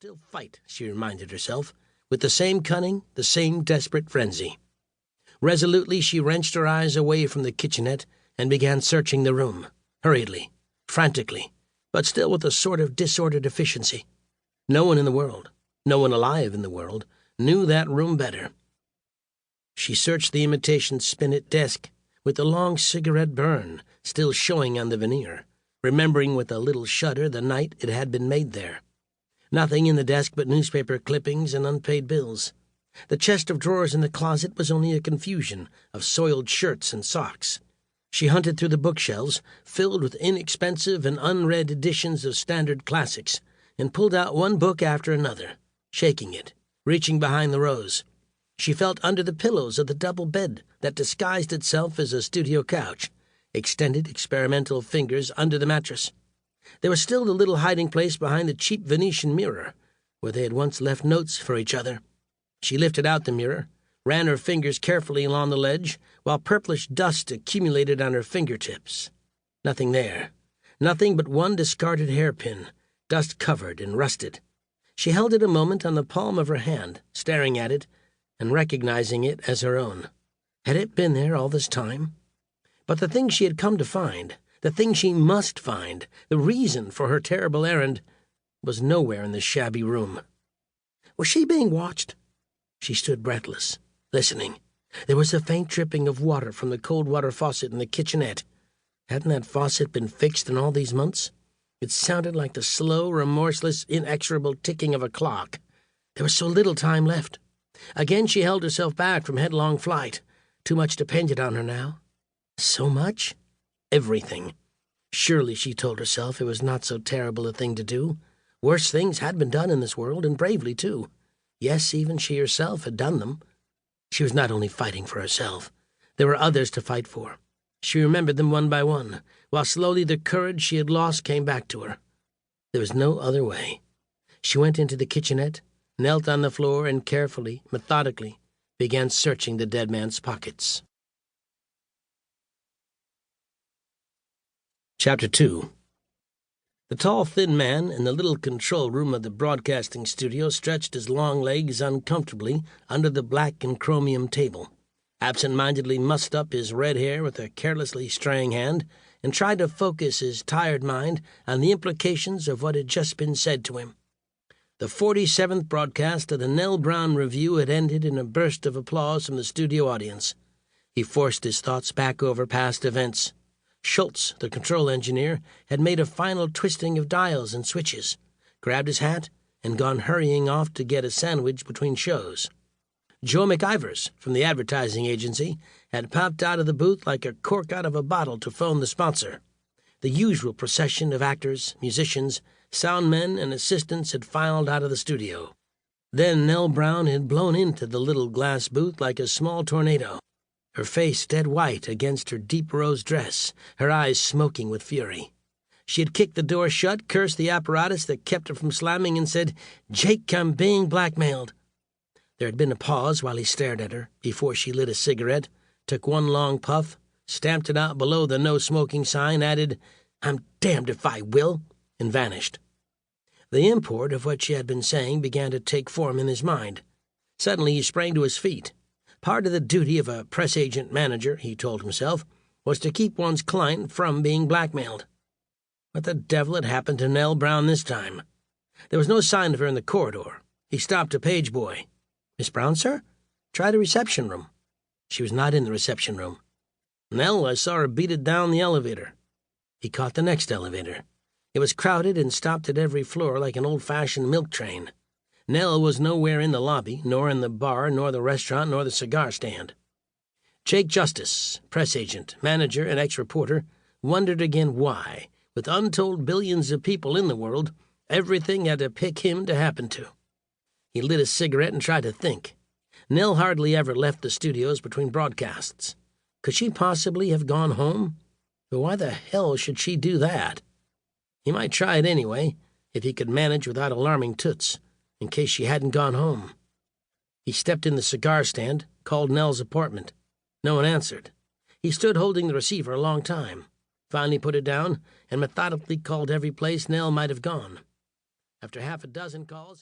still fight, she reminded herself, with the same cunning, the same desperate frenzy. Resolutely, she wrenched her eyes away from the kitchenette and began searching the room, hurriedly, frantically, but still with a sort of disordered efficiency. No one in the world, no one alive in the world, knew that room better. She searched the imitation spinet desk, with the long cigarette burn still showing on the veneer, remembering with a little shudder the night it had been made there. Nothing in the desk but newspaper clippings and unpaid bills. The chest of drawers in the closet was only a confusion of soiled shirts and socks. She hunted through the bookshelves, filled with inexpensive and unread editions of standard classics, and pulled out one book after another, shaking it, reaching behind the rows. She felt under the pillows of the double bed that disguised itself as a studio couch, extended experimental fingers under the mattress. There was still the little hiding place behind the cheap Venetian mirror, where they had once left notes for each other. She lifted out the mirror, ran her fingers carefully along the ledge, while purplish dust accumulated on her fingertips. Nothing there. Nothing but one discarded hairpin, dust-covered and rusted. She held it a moment on the palm of her hand, staring at it, and recognizing it as her own. Had it been there all this time? But the thing she had come to find, the thing she must find, the reason for her terrible errand, was nowhere in the shabby room. Was she being watched? She stood breathless, listening. There was a faint dripping of water from the cold water faucet in the kitchenette. Hadn't that faucet been fixed in all these months? It sounded like the slow, remorseless, inexorable ticking of a clock. There was so little time left. Again she held herself back from headlong flight. Too much depended on her now. So much? Everything. Surely, she told herself, it was not so terrible a thing to do. Worse things had been done in this world, and bravely, too. Yes, even she herself had done them. She was not only fighting for herself. There were others to fight for. She remembered them one by one, while slowly the courage she had lost came back to her. There was no other way. She went into the kitchenette, knelt on the floor, and carefully, methodically, began searching the dead man's pockets. Chapter 2. The tall, thin man in the little control room of the broadcasting studio stretched his long legs uncomfortably under the black and chromium table, absent-mindedly mussed up his red hair with a carelessly straying hand, and tried to focus his tired mind on the implications of what had just been said to him. The 47th broadcast of the Nelle Brown Review had ended in a burst of applause from the studio audience. He forced his thoughts back over past events. Schultz, the control engineer, had made a final twisting of dials and switches, grabbed his hat, and gone hurrying off to get a sandwich between shows. Joe McIvers, from the advertising agency, had popped out of the booth like a cork out of a bottle to phone the sponsor. The usual procession of actors, musicians, sound men, and assistants had filed out of the studio. Then Nelle Brown had blown into the little glass booth like a small tornado, her face dead white against her deep rose dress, her eyes smoking with fury. She had kicked the door shut, cursed the apparatus that kept her from slamming, and said, "Jake, I'm being blackmailed." There had been a pause while he stared at her, before she lit a cigarette, took one long puff, stamped it out below the no-smoking sign, added, "I'm damned if I will," and vanished. The import of what she had been saying began to take form in his mind. Suddenly he sprang to his feet. Part of the duty of a press agent manager, he told himself, was to keep one's client from being blackmailed. What the devil had happened to Nelle Brown this time? There was no sign of her in the corridor. He stopped a page boy. "Miss Brown, sir? Try the reception room." She was not in the reception room. "Nelle, I saw her beat it down the elevator." He caught the next elevator. It was crowded and stopped at every floor like an old-fashioned milk train. Nelle was nowhere in the lobby, nor in the bar, nor the restaurant, nor the cigar stand. Jake Justus, press agent, manager, and ex-reporter, wondered again why, with untold billions of people in the world, everything had to pick him to happen to. He lit a cigarette and tried to think. Nelle hardly ever left the studios between broadcasts. Could she possibly have gone home? But why the hell should she do that? He might try it anyway, if he could manage without alarming Toots, in case she hadn't gone home. He stepped in the cigar stand, called Nelle's apartment. No one answered. He stood holding the receiver a long time, finally put it down, and methodically called every place Nelle might have gone. After half a dozen calls...